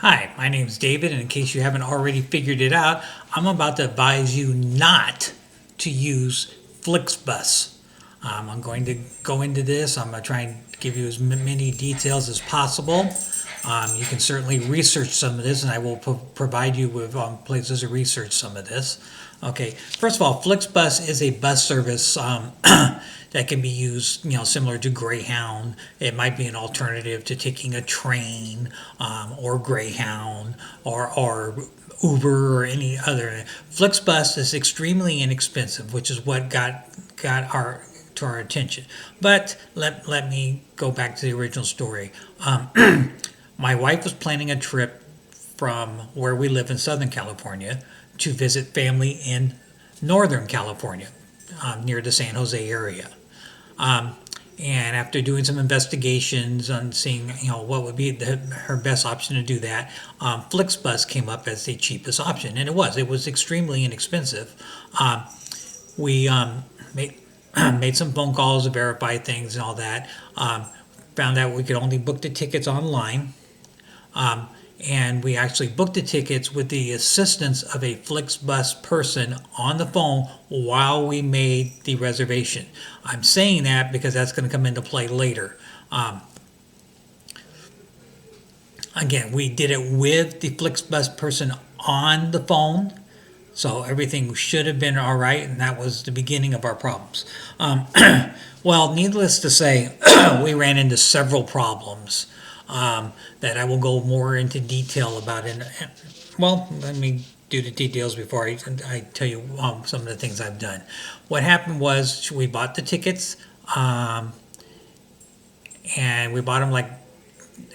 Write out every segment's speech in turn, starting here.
Hi, my name is David, and in case you haven't already figured it out, I'm about to advise you not to use FlixBus. I'm going to go into this. I'm going to try and give you as many details as possible. You can certainly research some of this, and I will provide you with places to research some of this. Okay, first of all, FlixBus is a bus service that can be used, similar to Greyhound. It might be an alternative to taking a train or Greyhound or Uber or any other. FlixBus is extremely inexpensive, which is what got our attention. But let me go back to the original story. My wife was planning a trip from where we live in Southern California to visit family in Northern California, near the San Jose area. Um, and after doing some investigations on seeing, what would be her best option to do that, FlixBus came up as the cheapest option, and it was extremely inexpensive. We made made some phone calls to verify things and all that. Found out we could only book the tickets online. Um, and we actually booked the tickets with the assistance of a FlixBus person on the phone while we made the reservation. I'm saying that because that's going to come into play later. Um, Again, we did it with the FlixBus person on the phone, so everything should have been all right, and that was the beginning of our problems. Um, well, needless to say, we ran into several problems that I will go more into detail about. Well, let me do the details before I tell you some of the things I've done. What happened was we bought the tickets, um, and we bought them like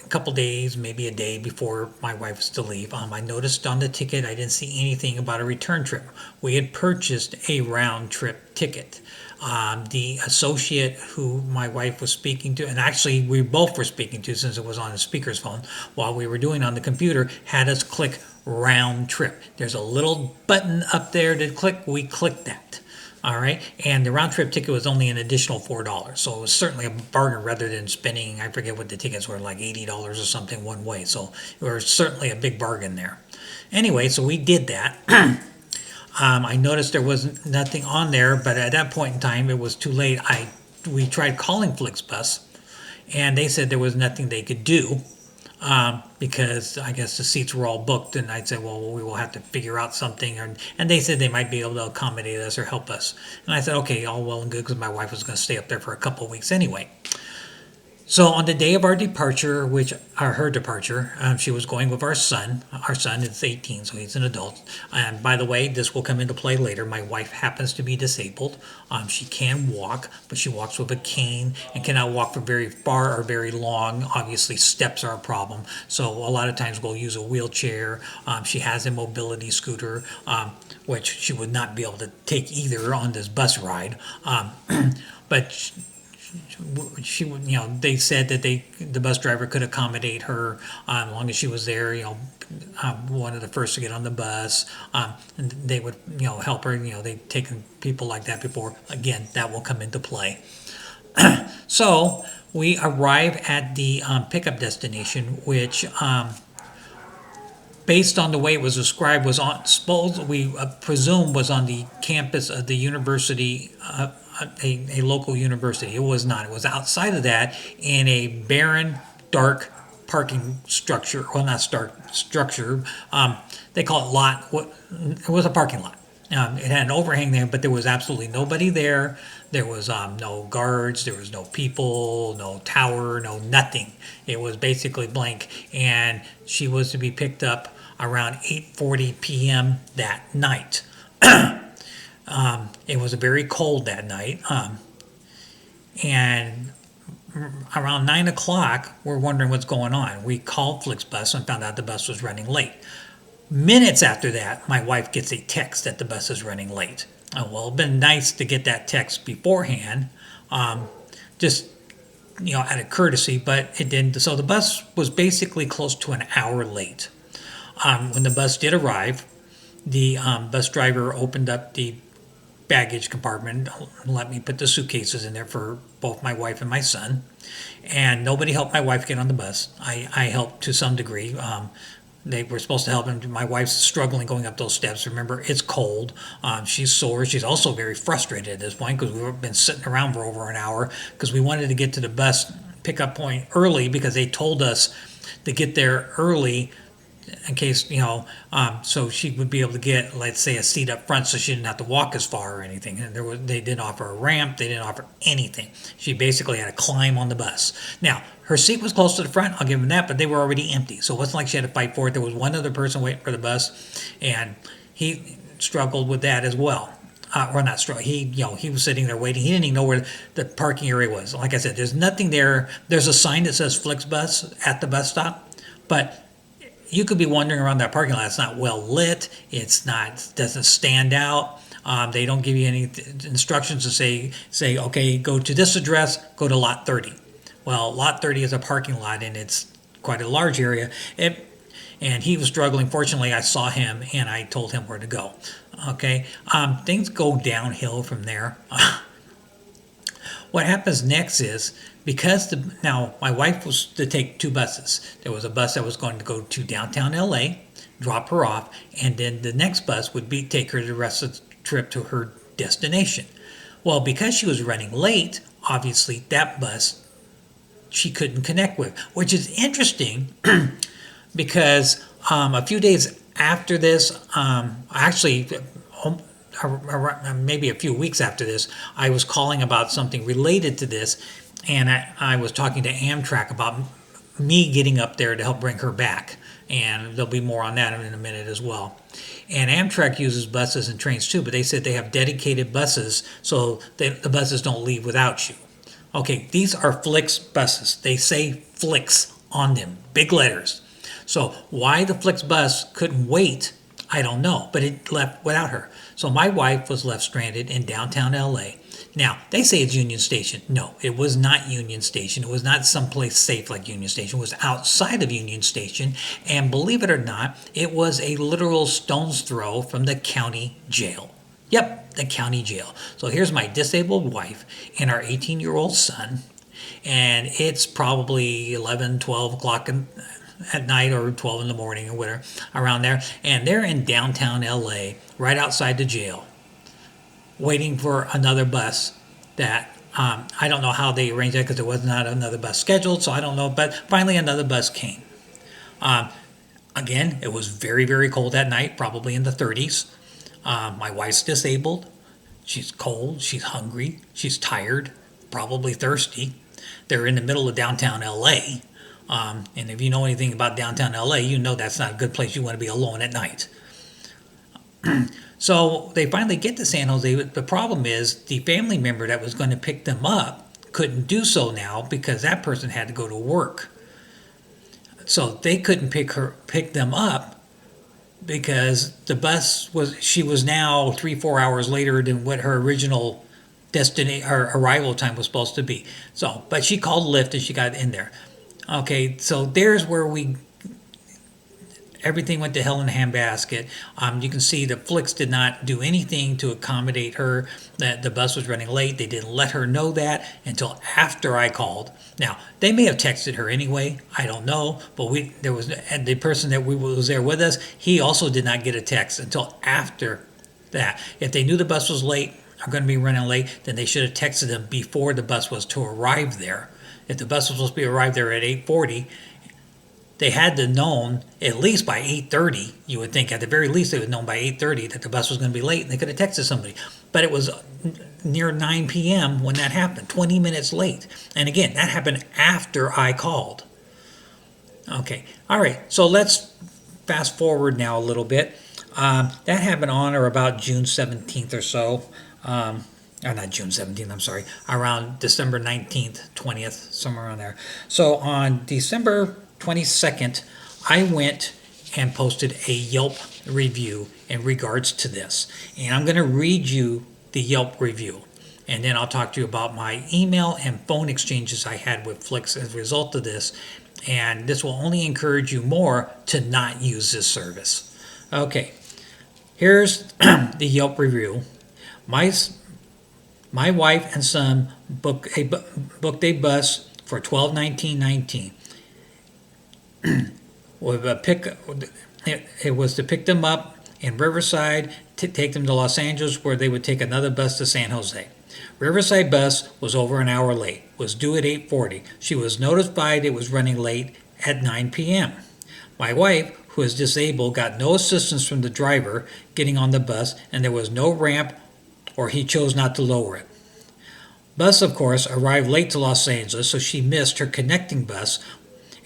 a couple days, maybe a day before my wife was to leave. I noticed on the ticket I didn't see anything about a return trip. We had purchased a round trip ticket. The associate who my wife was speaking to, and actually we both were speaking to since it was on a speaker's phone while we were doing on the computer, had us click round trip. There's a little button up there to click. We clicked that. All right, and the round trip ticket was only an additional $4, so it was certainly a bargain rather than spending, I forget what the tickets were, like $80 or something one way. So it was certainly a big bargain there. Anyway, so we did that. I noticed there was nothing on there, but at that point in time, it was too late. We tried calling FlixBus, and they said there was nothing they could do because I guess the seats were all booked. And I said, well, we will have to figure out something. And they said they might be able to accommodate us or help us. And I said, okay, all well and good, because my wife was going to stay up there for a couple of weeks anyway. So on the day of our departure, her departure, she was going with our son. Our son is 18, so he's an adult. And by the way, this will come into play later. My wife happens to be disabled. She can walk, but she walks with a cane and cannot walk for very far or very long. Obviously, steps are a problem. So a lot of times we'll use a wheelchair. She has a mobility scooter, which she would not be able to take either on this bus ride. But she would, they said that the bus driver could accommodate her as long as she was there, one of the first to get on the bus. And they would, help her. They've taken people like that before. Again, that will come into play. So we arrive at the pickup destination, which, based on the way it was described, was on, we presume was on the campus of the university, a local university. It was not. It was outside of that in a barren, dark parking structure. Well, not structure. They call it lot. It was a parking lot. It had an overhang there, but there was absolutely nobody there. There was no guards. There was no people, no tower, no nothing. It was basically blank. And she was to be picked up around 8:40 p.m. that night. It was very cold that night, and around 9 o'clock, we're wondering what's going on. We called FlixBus and found out the bus was running late. Minutes after that, my wife gets a text that the bus is running late. Well, it'd been nice to get that text beforehand, just out of courtesy, but it didn't. So the bus was basically close to an hour late. When the bus did arrive, the bus driver opened up the baggage compartment, let me put the suitcases in there for both my wife and my son. And nobody helped my wife get on the bus. I helped to some degree. They were supposed to help him. My wife's struggling going up those steps. Remember, it's cold. She's sore. She's also very frustrated at this point because we've been sitting around for over an hour because we wanted to get to the bus pickup point early because they told us to get there early in case, so she would be able to get, let's say, a seat up front so she didn't have to walk as far or anything. And they didn't offer a ramp. They didn't offer anything. She basically had to climb on the bus. Now, her seat was close to the front, I'll give them that, but they were already empty. So it wasn't like she had to fight for it. There was one other person waiting for the bus, and he struggled with that as well. Or not struggle. He was sitting there waiting. He didn't even know where the parking area was. Like I said, there's nothing there. There's a sign that says FlixBus at the bus stop, but you could be wandering around that parking lot. It's not well lit. Doesn't stand out. They don't give you any instructions to say, okay, go to this address, go to lot 30. Well, lot 30 is a parking lot, and it's quite a large area. And he was struggling. Fortunately, I saw him, and I told him where to go. Okay, things go downhill from there. What happens next is, because now my wife was to take two buses. There was a bus that was going to go to downtown LA, drop her off, and then the next bus would take her the rest of the trip to her destination. Well, because she was running late, obviously that bus she couldn't connect with, which is interesting because a few days after this, actually maybe a few weeks after this, I was calling about something related to this, and I was talking to Amtrak about me getting up there to help bring her back, and there'll be more on that in a minute as well. And Amtrak uses buses and trains too, but they said they have dedicated buses so the buses don't leave without you. Okay, these are Flix buses. They say Flix on them, big letters. So why the Flix bus couldn't wait, I don't know, but it left without her. So my wife was left stranded in downtown LA. Now, they say it's Union Station. No, it was not Union Station. It was not someplace safe like Union Station. It was outside of Union Station. And believe it or not, it was a literal stone's throw from the county jail. Yep, the county jail. So here's my disabled wife and our 18-year-old son. And it's probably 11, 12 o'clock at night or 12 in the morning or whatever, around there. And they're in downtown LA, right outside the jail, waiting for another bus that I don't know how they arranged that because there was not another bus scheduled, so I don't know. But finally another bus came. Again, it was very, very cold that night, probably in the 30s. My wife's disabled. She's cold. She's hungry. She's tired, probably thirsty. They're in the middle of downtown LA. And if you know anything about downtown LA, you know that's not a good place you want to be alone at night. So they finally get to San Jose. The problem is the family member that was going to pick them up couldn't do so now because that person had to go to work. So they couldn't pick them up because she was now 3-4 hours later than what her original her arrival time was supposed to be. So, but she called Lyft and she got in there. Okay, so there's where everything went to hell in a handbasket. You can see that Flix did not do anything to accommodate her, that the bus was running late. They didn't let her know that until after I called. Now, they may have texted her anyway. I don't know. But the person that was there with us, he also did not get a text until after that. If they knew the bus was late, or going to be running late, then they should have texted them before the bus was to arrive there. If the bus was supposed to be arrived there at 8:40, they had to known at least by 8:30, you would think. At the very least, they would have known by 8:30 that the bus was going to be late, and they could have texted somebody. But it was near 9 p.m. when that happened, 20 minutes late. And again, that happened after I called. Okay, all right, so let's fast forward now a little bit. That happened on or about June 17th or so. Or not June 17th, I'm sorry, around December 19th, 20th, somewhere around there. So on December 22nd, I went and posted a Yelp review in regards to this. And I'm going to read you the Yelp review. And then I'll talk to you about my email and phone exchanges I had with Flix as a result of this. And this will only encourage you more to not use this service. Okay, here's the Yelp review. My wife and son booked a bus for $12.19.19. with a pick. It was to pick them up in Riverside to take them to Los Angeles, where they would take another bus to San Jose. Riverside bus was over an hour late, was due at 8:40. She was notified it was running late at 9 p.m. My wife, who is disabled, got no assistance from the driver getting on the bus, and there was no ramp, or he chose not to lower it. Bus, of course, arrived late to Los Angeles, so she missed her connecting bus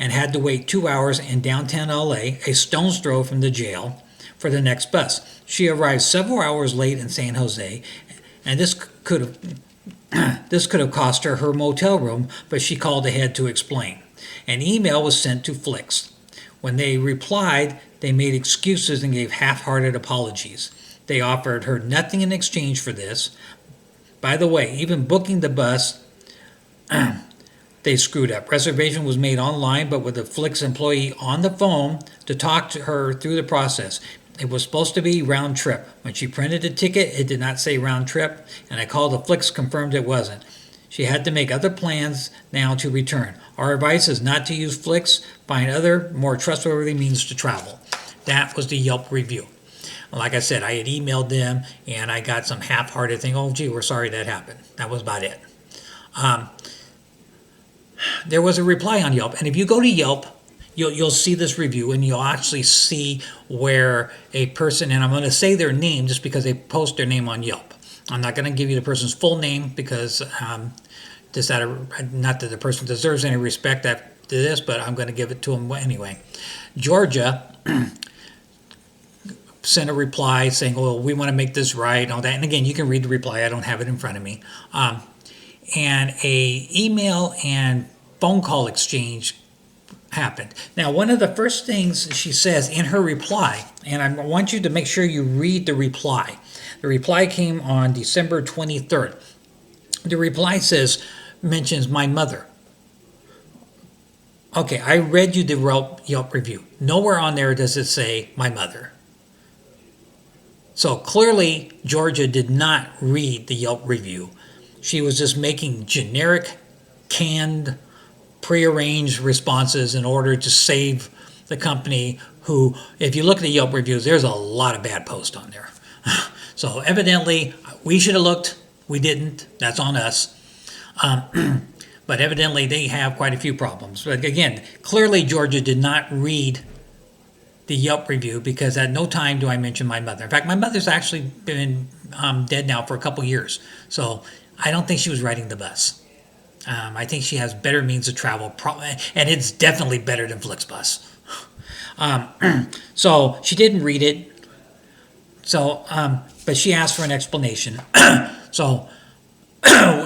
and had to wait 2 hours in downtown LA, a stone's throw from the jail, for the next bus. She arrived several hours late in San Jose, and this could have cost her motel room, but she called ahead to explain. An email was sent to Flix. When they replied, they made excuses and gave half-hearted apologies. They offered her nothing in exchange for this. By the way, even booking the bus, they screwed up. Reservation was made online, but with a Flix employee on the phone to talk to her through the process. It was supposed to be round trip. When she printed the ticket, it did not say round trip, and I called the Flix, confirmed it wasn't. She had to make other plans now to return. Our advice is not to use Flix. Find other, more trustworthy means to travel. That was the Yelp review. Like I said, I had emailed them, and I got some half-hearted thing. Oh, gee, we're sorry that happened. That was about it. There was a reply on Yelp, and if you go to Yelp, you'll see this review, and you'll actually see where a person, and I'm going to say their name just because they post their name on Yelp. I'm not going to give you the person's full name because not that the person deserves any respect after this, but I'm going to give it to them anyway. Georgia sent a reply saying, "Oh, we want to make this right," and all that. And again, you can read the reply. I don't have it in front of me. And a email and phone call exchange happened. Now, one of the first things she says in her reply, and I want you to make sure you read the reply. The reply came on December 23rd. The reply mentions my mother. Okay, I read you the Yelp review. Nowhere on there does it say my mother. So clearly, Georgia did not read the Yelp review. She was just making generic, canned, prearranged responses in order to save the company who, if you look at the Yelp reviews, there's a lot of bad posts on there. So evidently, we should have looked. We didn't. That's on us. But evidently, they have quite a few problems. But again, clearly, Georgia did not read the Yelp review because at no time do I mention my mother. In fact, my mother's actually been dead now for a couple years. So I don't think she was riding the bus. I think she has better means of travel, and it's definitely better than FlixBus. So she didn't read it. So, but she asked for an explanation. So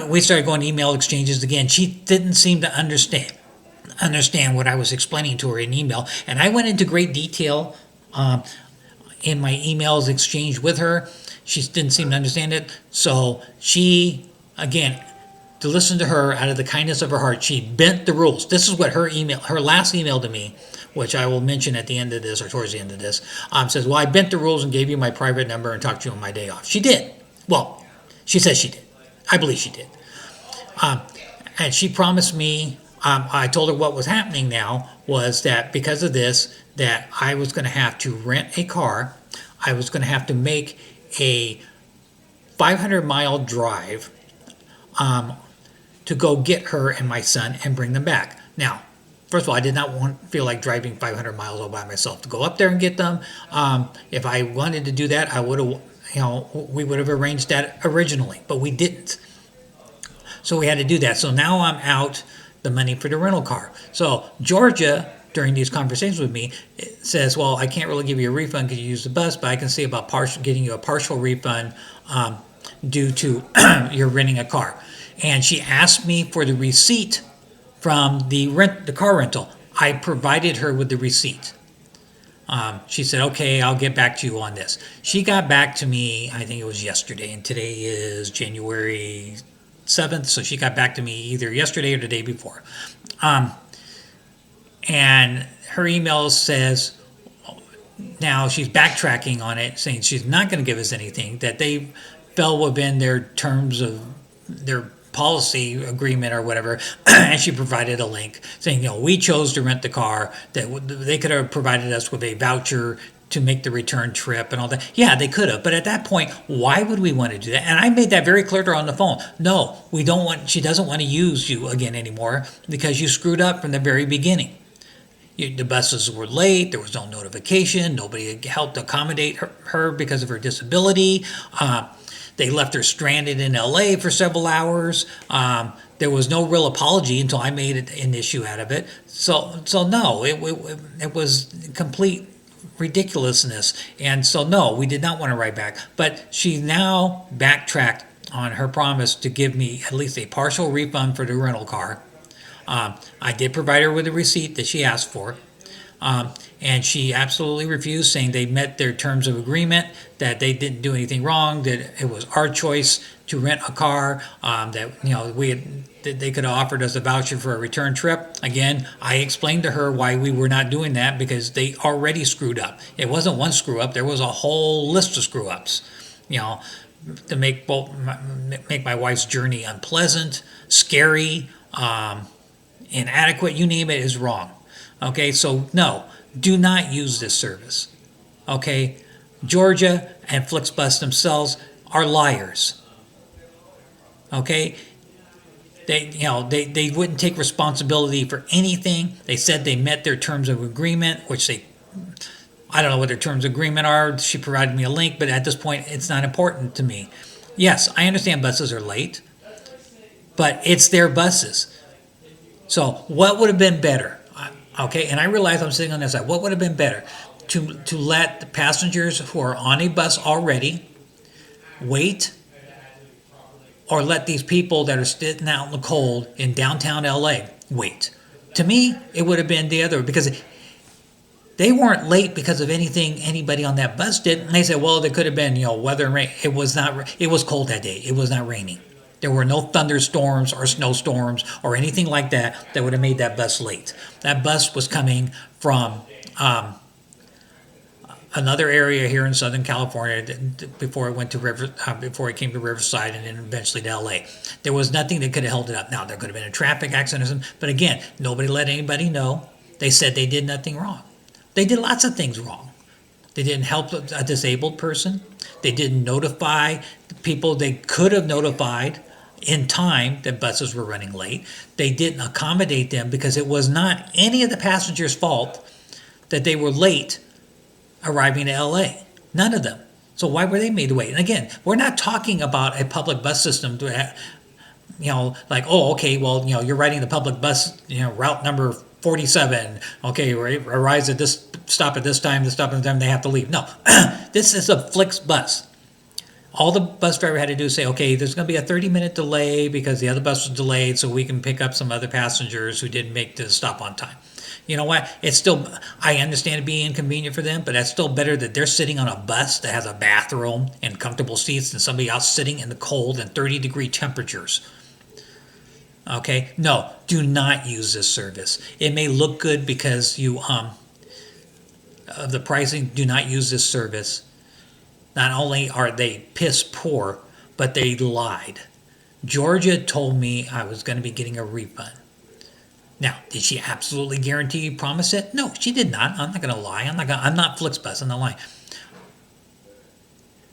we started going email exchanges again. She didn't seem to understand what I was explaining to her in email, and I went into great detail in my emails exchange with her. She didn't seem to understand it. So she, again, to listen to her out of the kindness of her heart, she bent the rules. This is what her last email to me, which I will mention at the end of this or towards the end of this, says, "Well, I bent the rules and gave you my private number and talked to you on my day off." She did. Well, she says she did. I believe she did. And she promised me, I told her what was happening now was that because of this, that I was going to have to rent a car. I was going to have to make a 500-mile drive to go get her and my son and bring them back. Now, first of all, I did not feel like driving 500 miles all by myself to go up there and get them. If I wanted to do that, I would have, we would have arranged that originally, but we didn't. So we had to do that. So now I'm out the money for the rental car. So Georgia, during these conversations with me, says, "Well, I can't really give you a refund because you used the bus, but I can see about getting you a partial refund due to your renting a car." And she asked me for the receipt from the car rental. I provided her with the receipt. She said, "Okay, I'll get back to you on this." She got back to me, I think it was yesterday, and today is January 7th, so she got back to me either yesterday or the day before. And her email says, now she's backtracking on it, saying she's not going to give us anything, that they fell within their terms of their policy agreement or whatever, and she provided a link saying, we chose to rent the car, that they could have provided us with a voucher to make the return trip and all that. Yeah, they could have. But at that point, why would we want to do that? And I made that very clear to her on the phone. No, we don't want, she doesn't want to use you again anymore because you screwed up from the very beginning. The buses were late. There was no notification. Nobody helped accommodate her because of her disability. They left her stranded in LA for several hours. There was no real apology until I made an issue out of it. So no, it was complete ridiculousness. And so no, we did not want to write back. But she now backtracked on her promise to give me at least a partial refund for the rental car. I did provide her with a receipt that she asked for. And she absolutely refused, saying they met their terms of agreement, that they didn't do anything wrong, that it was our choice to rent a car, that they could have offered us a voucher for a return trip. Again, I explained to her why we were not doing that, because they already screwed up. It wasn't one screw up; there was a whole list of screw ups. To make my wife's journey unpleasant, scary, inadequate, you name it, is wrong. Okay, so no, do not use this service. Okay, Georgia and FlixBus themselves are liars. Okay, they wouldn't take responsibility for anything. They said they met their terms of agreement, which I don't know what their terms of agreement are. She provided me a link, but at this point, it's not important to me. Yes, I understand buses are late, but it's their buses. So what would have been better? Okay, and I realize I'm sitting on this side. What would have been better? To let the passengers who are on a bus already wait, or let these people that are sitting out in the cold in downtown LA wait? To me, it would have been the other, because they weren't late because of anything anybody on that bus did. And they said, well, there could have been, weather and rain. It was not. It was cold that day. It was not raining. There were no thunderstorms or snowstorms or anything like that would have made that bus late. That bus was coming from another area here in Southern California before it came to Riverside and then eventually to LA. There was nothing that could have held it up. Now, there could have been a traffic accident or something, but again, nobody let anybody know. They said they did nothing wrong. They did lots of things wrong. They didn't help a disabled person. They didn't notify the people they could have notified in time that buses were running late. They didn't accommodate them because it was not any of the passengers' fault that they were late arriving to LA. None of them. So why were they made to wait? And again, we're not talking about a public bus system like, oh, okay, well, you're riding the public bus, route number 47. Okay, arrives at this stop at this time, this stop at the time, they have to leave. No, this is a FlixBus. All the bus driver had to do is say, okay, there's going to be a 30-minute delay because the other bus was delayed, so we can pick up some other passengers who didn't make the stop on time. You know what? It's still, I understand it being inconvenient for them, but that's still better that they're sitting on a bus that has a bathroom and comfortable seats than somebody else sitting in the cold and 30-degree temperatures. Okay? No, do not use this service. It may look good because you of the pricing. Do not use this service. Not only are they piss poor, but they lied. Georgia told me I was going to be getting a refund. Now, did she absolutely guarantee, promise it? No, she did not. I'm not going to lie. I'm not FlixBus. I'm not lying.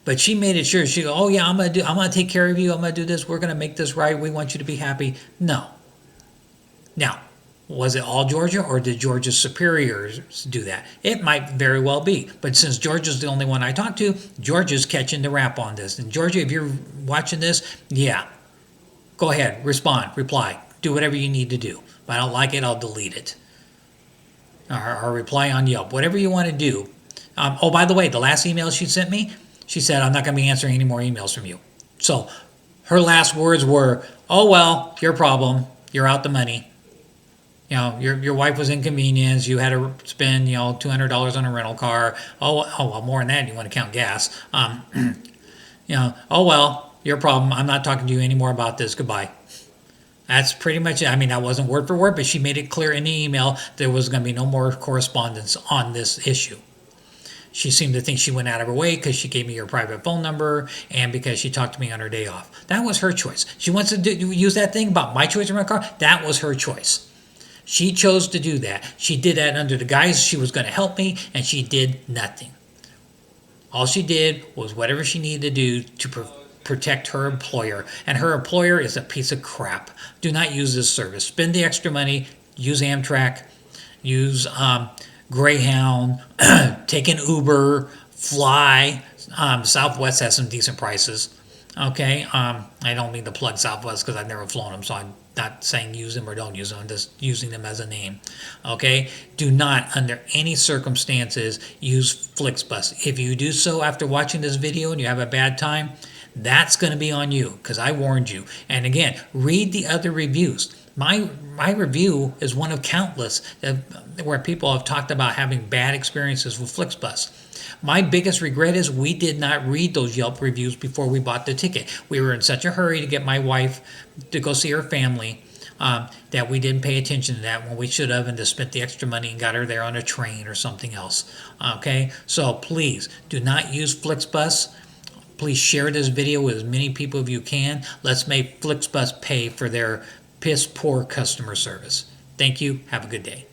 But she made it sure. She go, oh yeah, I'm gonna take care of you. I'm gonna do this. We're gonna make this right. We want you to be happy. No. Now, was it all Georgia, or did Georgia's superiors do that? It might very well be. But since Georgia's the only one I talked to, Georgia's catching the rap on this. And Georgia, if you're watching this, yeah, go ahead, respond, reply, do whatever you need to do. If I don't like it, I'll delete it. Or reply on Yelp, whatever you want to do. Oh, by the way, the last email she sent me, she said, I'm not going to be answering any more emails from you. So her last words were, oh, well, your problem. You're out the money. Your wife was inconvenienced. You had to spend, $200 on a rental car. Oh, well, more than that, you want to count gas. Oh, well, your problem. I'm not talking to you anymore about this. Goodbye. That's pretty much it. I mean, that wasn't word for word, but she made it clear in the email there was going to be no more correspondence on this issue. She seemed to think she went out of her way because she gave me her private phone number and because she talked to me on her day off. That was her choice. She wants to use that thing about my choice in my car. That was her choice. She chose to do that. She did that under the guise she was going to help me, and she did nothing. All she did was whatever she needed to do to protect her employer, and her employer is a piece of crap. Do not use this service. Spend the extra money. Use Amtrak. Use Greyhound. Take an Uber. Fly. Southwest has some decent prices. Okay, I don't mean to plug Southwest because I've never flown them, so I'm not saying use them or don't use them. I'm just using them as a name. Okay, do not, under any circumstances, use FlixBus. If you do so after watching this video and you have a bad time, that's going to be on you because I warned you. And again, read the other reviews. My review is one of countless where people have talked about having bad experiences with FlixBus. My biggest regret is we did not read those Yelp reviews before we bought the ticket. We were in such a hurry to get my wife to go see her family that we didn't pay attention to that when we should have, and just spent the extra money and got her there on a train or something else. Okay, so please do not use FlixBus. Please share this video with as many people as you can. Let's make FlixBus pay for their piss poor customer service. Thank you. Have a good day.